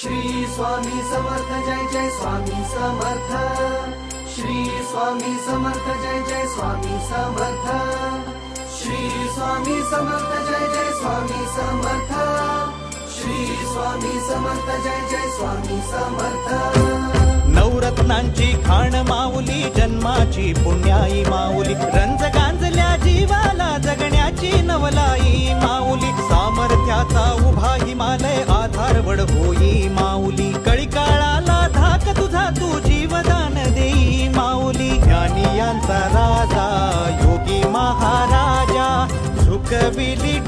श्री स्वामी समर्थ जय जय स्वामी समर्थ। श्री स्वामी समर्थ जय जय स्वामी समर्थ। श्री स्वामी समर्थ जय जय स्वामी समर्थ। श्री स्वामी समर्थ जय जय स्वामी समर्थ। नवरत्नांची खाण माऊली, जन्माची पुण्याई माऊली, रंज गांजल्या जीवाला जगण्याची नवलाई माऊली, सामर्थ्याचा उभा हिमालय आधारवड होई माऊली, कळी काळाला धाक तुझा तू जीवदान देई माऊली, ज्ञानी यांचा राजा योगी महाराजा झुकविली